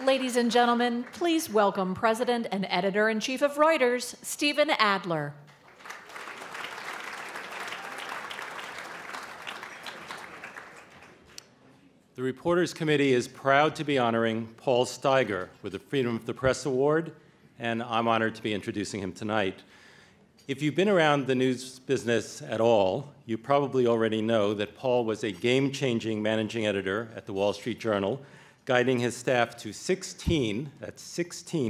Ladies and gentlemen, please welcome President and Editor-in-Chief of Reuters, Stephen Adler. The Reporters Committee is proud to be honoring Paul Steiger with the Freedom of the Press Award, and I'm honored to be introducing him tonight. If you've been around the news business at all, you probably already know that Paul was a game-changing managing editor at the Wall Street Journal, guiding his staff to 16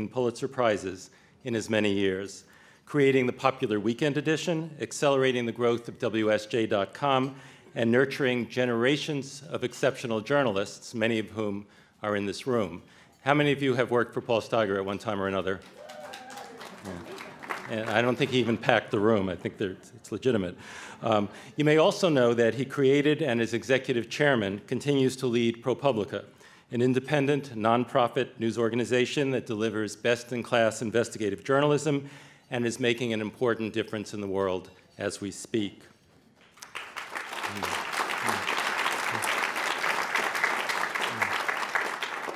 Pulitzer Prizes in as many years, creating the popular Weekend Edition, accelerating the growth of WSJ.com, and nurturing generations of exceptional journalists, many of whom are in this room. How many of you have worked for Paul Steiger at one time or another? Yeah. And I don't think he even packed the room. I think it's legitimate. You may also know that he created and as executive chairman continues to lead ProPublica, an independent, nonprofit news organization that delivers best-in-class investigative journalism and is making an important difference in the world as we speak.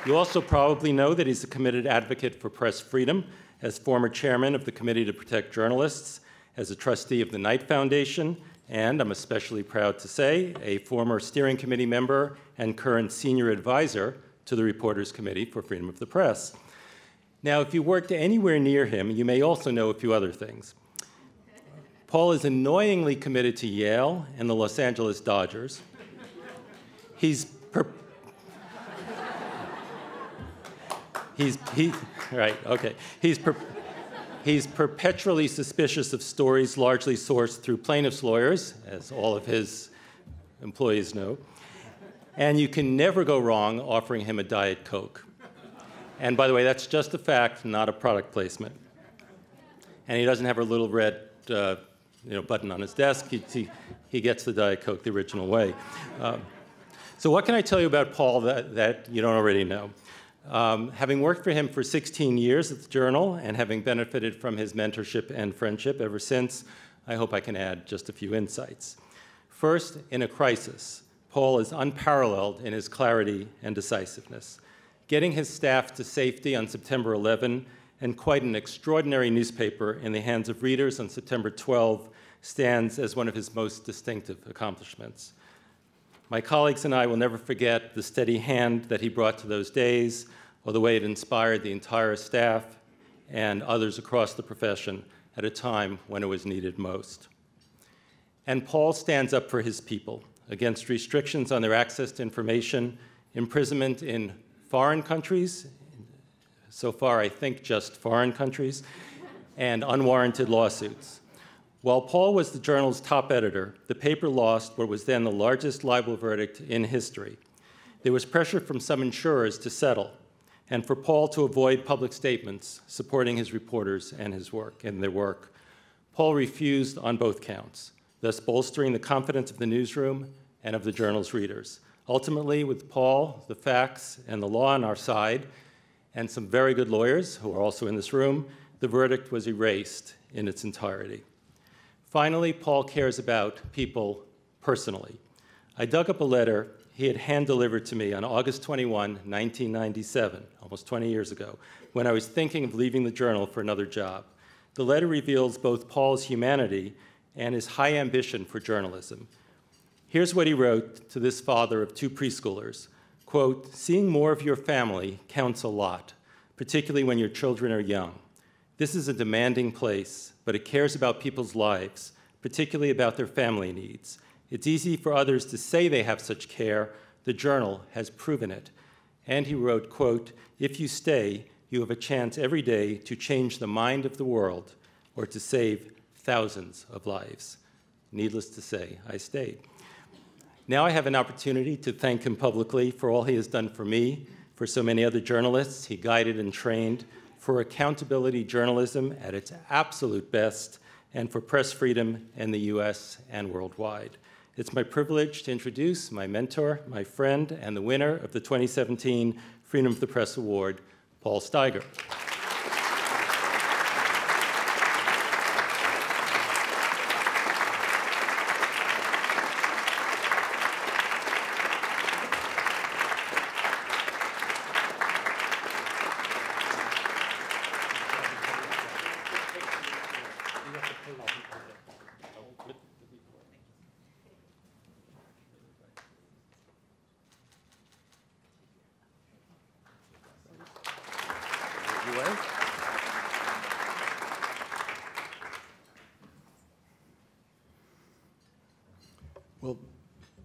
You also probably know that he's a committed advocate for press freedom as former chairman of the Committee to Protect Journalists, as a trustee of the Knight Foundation, and I'm especially proud to say, a former steering committee member and current senior advisor to the Reporters Committee for Freedom of the Press. Now, if you worked anywhere near him, you may also know a few other things. Paul is annoyingly committed to Yale and the Los Angeles Dodgers. He's perpetually suspicious of stories largely sourced through plaintiffs' lawyers, as all of his employees know. And you can never go wrong offering him a Diet Coke. And by the way, that's just a fact, not a product placement. And he doesn't have a little red button on his desk. He gets the Diet Coke the original way. So what can I tell you about Paul that you don't already know? Having worked for him for 16 years at the Journal and having benefited from his mentorship and friendship ever since, I hope I can add just a few insights. First, in a crisis, Paul is unparalleled in his clarity and decisiveness. Getting his staff to safety on September 11 and quite an extraordinary newspaper in the hands of readers on September 12 stands as one of his most distinctive accomplishments. My colleagues and I will never forget the steady hand that he brought to those days, or the way it inspired the entire staff and others across the profession at a time when it was needed most. And Paul stands up for his people against restrictions on their access to information, imprisonment in foreign countries, so far I think just foreign countries, and unwarranted lawsuits. While Paul was the Journal's top editor, the paper lost what was then the largest libel verdict in history. There was pressure from some insurers to settle, and for Paul to avoid public statements supporting his reporters and their work. Paul refused on both counts, thus bolstering the confidence of the newsroom and of the Journal's readers. Ultimately, with Paul, the facts, and the law on our side, and some very good lawyers who are also in this room, the verdict was erased in its entirety. Finally, Paul cares about people personally. I dug up a letter he had hand-delivered to me on August 21, 1997, almost 20 years ago, when I was thinking of leaving the Journal for another job. The letter reveals both Paul's humanity and his high ambition for journalism. Here's what he wrote to this father of two preschoolers. Quote, "Seeing more of your family counts a lot, particularly when your children are young. This is a demanding place, but it cares about people's lives, particularly about their family needs. It's easy for others to say they have such care. The Journal has proven it." And he wrote, quote, "If you stay, you have a chance every day to change the mind of the world or to save thousands of lives." Needless to say, I stayed. Now I have an opportunity to thank him publicly for all he has done for me, for so many other journalists he guided and trained, for accountability journalism at its absolute best, and for press freedom in the US and worldwide. It's my privilege to introduce my mentor, my friend, and the winner of the 2017 Freedom of the Press Award, Paul Steiger. Well,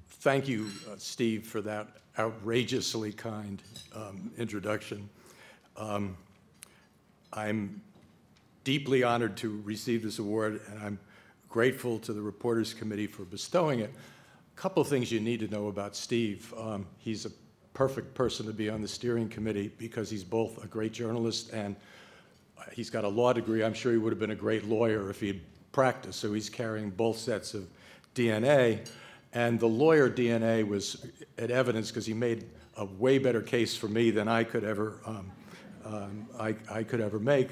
thank you, Steve, for that outrageously kind introduction. I'm deeply honored to receive this award, and I'm grateful to the Reporters Committee for bestowing it. A couple of things you need to know about Steve. He's a perfect person to be on the steering committee because he's both a great journalist and he's got a law degree. I'm sure he would have been a great lawyer if he'd practiced, so he's carrying both sets of DNA. And the lawyer DNA was at evidence because he made a way better case for me than I could ever make.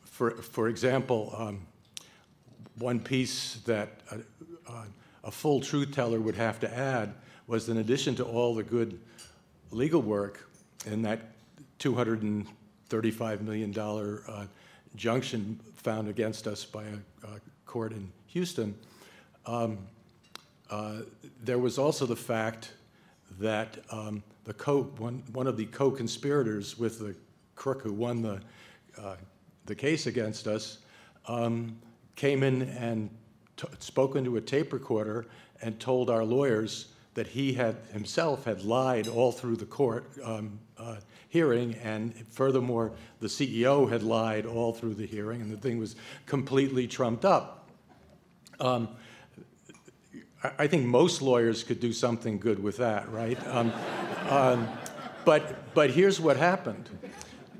For example, one piece that a full truth teller would have to add was, in addition to all the good legal work in that $235 million injunction found against us by a court in Houston, there was also the fact that one of the co-conspirators with the crook who won the case against us came in and spoke into a tape recorder and told our lawyers that he himself had lied all through the court hearing, and furthermore, the CEO had lied all through the hearing, and the thing was completely trumped up. I think most lawyers could do something good with that, right? But here's what happened.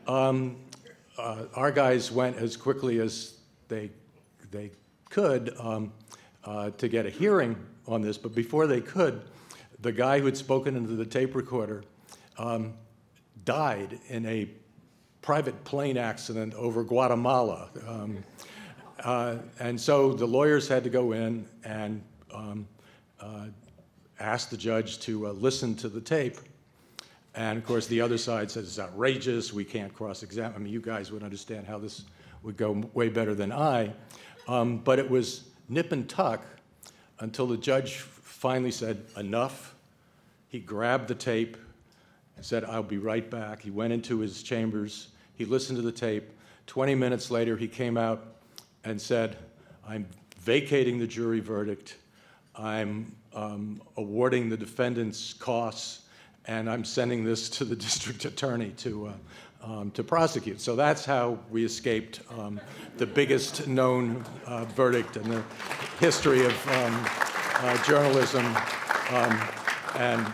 Our guys went as quickly as they could to get a hearing on this, but before they could, the guy who had spoken into the tape recorder died in a private plane accident over Guatemala. And so the lawyers had to go in and ask the judge to listen to the tape. And of course, the other side says it's outrageous, we can't cross-examine. I mean, you guys would understand how this would go way better than I. But it was nip and tuck until the judge finally said, enough. He grabbed the tape and said, I'll be right back. He went into his chambers. He listened to the tape. 20 minutes later, he came out and said, I'm vacating the jury verdict. I'm awarding the defendants costs, and I'm sending this to the district attorney to prosecute. So that's how we escaped the biggest known verdict in the history of journalism. And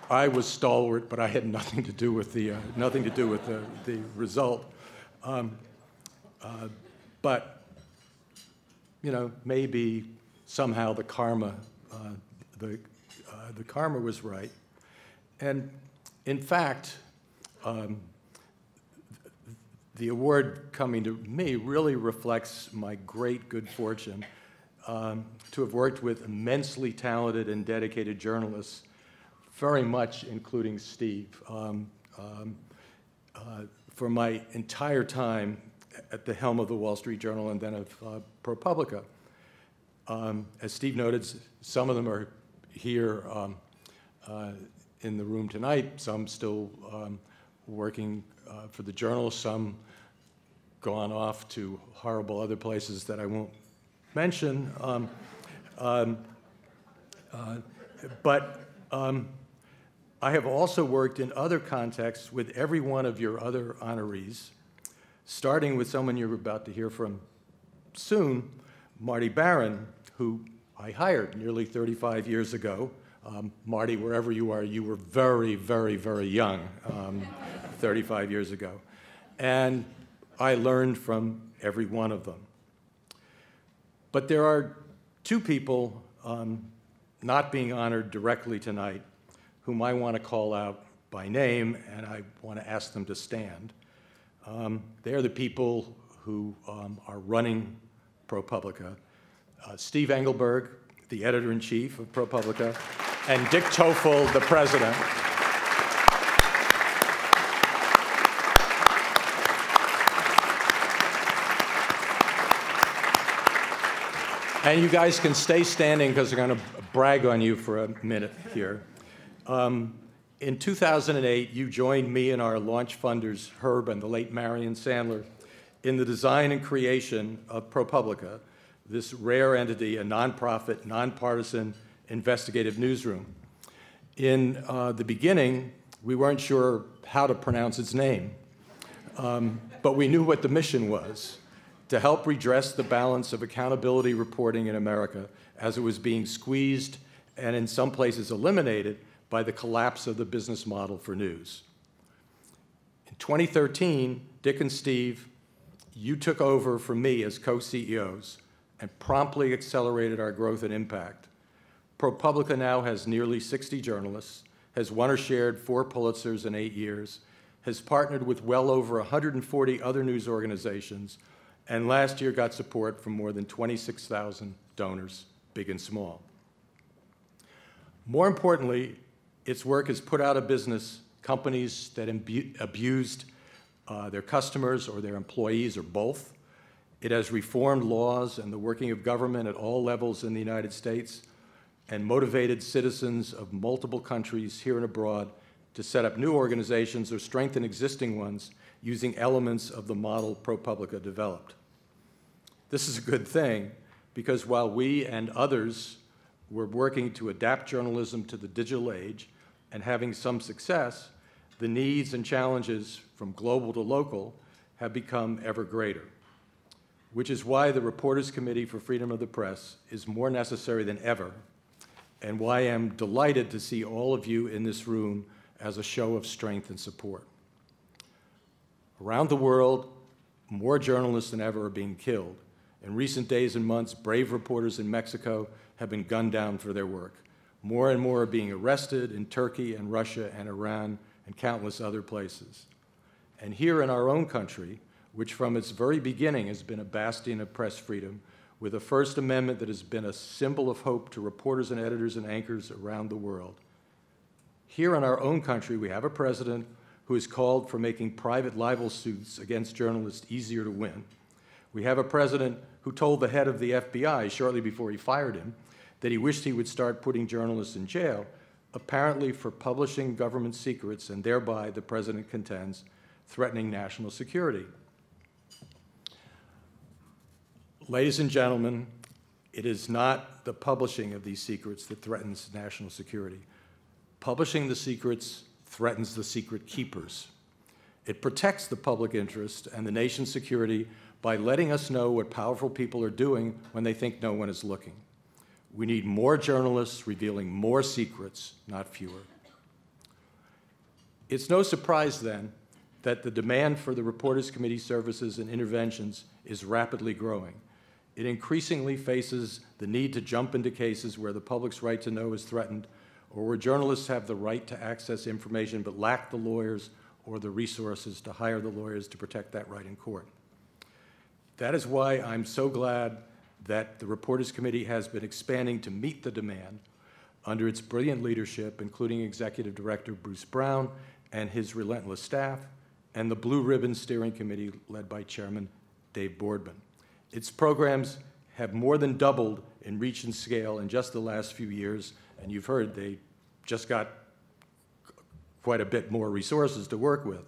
I was stalwart, but I had nothing to do with the result. But you know, maybe somehow the karma was right. And in fact, the award coming to me really reflects my great good fortune to have worked with immensely talented and dedicated journalists, very much including Steve, for my entire time at the helm of the Wall Street Journal and then of ProPublica. As Steve noted, some of them are here in the room tonight, some still working for the Journal, some gone off to horrible other places that I won't mention. But I have also worked in other contexts with every one of your other honorees, starting with someone you're about to hear from soon, Marty Baron, who I hired nearly 35 years ago. Marty, wherever you are, you were very, very, very young 35 years ago. And I learned from every one of them. But there are two people not being honored directly tonight whom I want to call out by name, and I want to ask them to stand. They're the people who are running ProPublica. Steve Engelberg, the editor-in-chief of ProPublica, and Dick Toffel, the president. And you guys can stay standing because I'm going to brag on you for a minute here. In 2008, you joined me and our launch funders, Herb and the late Marion Sandler, in the design and creation of ProPublica, this rare entity, a nonprofit, nonpartisan investigative newsroom. In the beginning, we weren't sure how to pronounce its name, but we knew what the mission was: to help redress the balance of accountability reporting in America as it was being squeezed and in some places eliminated by the collapse of the business model for news. In 2013, Dick and Steve, you took over from me as co-CEOs and promptly accelerated our growth and impact. ProPublica now has nearly 60 journalists, has won or shared 4 Pulitzers in 8 years, has partnered with well over 140 other news organizations, and last year got support from more than 26,000 donors, big and small. More importantly, its work has put out of business companies that abused their customers or their employees or both. It has reformed laws and the working of government at all levels in the United States and motivated citizens of multiple countries here and abroad to set up new organizations or strengthen existing ones using elements of the model ProPublica developed. This is a good thing because while we and others were working to adapt journalism to the digital age and having some success, the needs and challenges from global to local have become ever greater, which is why the Reporters Committee for Freedom of the Press is more necessary than ever, and why I'm delighted to see all of you in this room as a show of strength and support. Around the world, more journalists than ever are being killed. In recent days and months, brave reporters in Mexico have been gunned down for their work. More and more are being arrested in Turkey and Russia and Iran and countless other places. And here in our own country, which from its very beginning has been a bastion of press freedom, with a First Amendment that has been a symbol of hope to reporters and editors and anchors around the world. Here in our own country, we have a president who has called for making private libel suits against journalists easier to win. We have a president who told the head of the FBI shortly before he fired him that he wished he would start putting journalists in jail, apparently for publishing government secrets and thereby, the president contends, threatening national security. Ladies and gentlemen, it is not the publishing of these secrets that threatens national security. Publishing the secrets threatens the secret keepers. It protects the public interest and the nation's security by letting us know what powerful people are doing when they think no one is looking. We need more journalists revealing more secrets, not fewer. It's no surprise, then, that the demand for the Reporters Committee services and interventions is rapidly growing. It increasingly faces the need to jump into cases where the public's right to know is threatened or where journalists have the right to access information but lack the lawyers or the resources to hire the lawyers to protect that right in court. That is why I'm so glad that the Reporters Committee has been expanding to meet the demand under its brilliant leadership, including Executive Director Bruce Brown and his relentless staff, and the Blue Ribbon Steering Committee led by Chairman Dave Boardman. Its programs have more than doubled in reach and scale in just the last few years, and you've heard they just got quite a bit more resources to work with,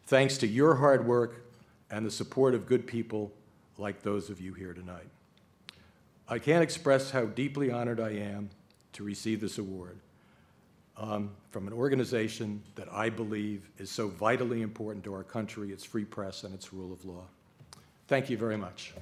thanks to your hard work and the support of good people like those of you here tonight. I can't express how deeply honored I am to receive this award from an organization that I believe is so vitally important to our country, its free press, and its rule of law. Thank you very much.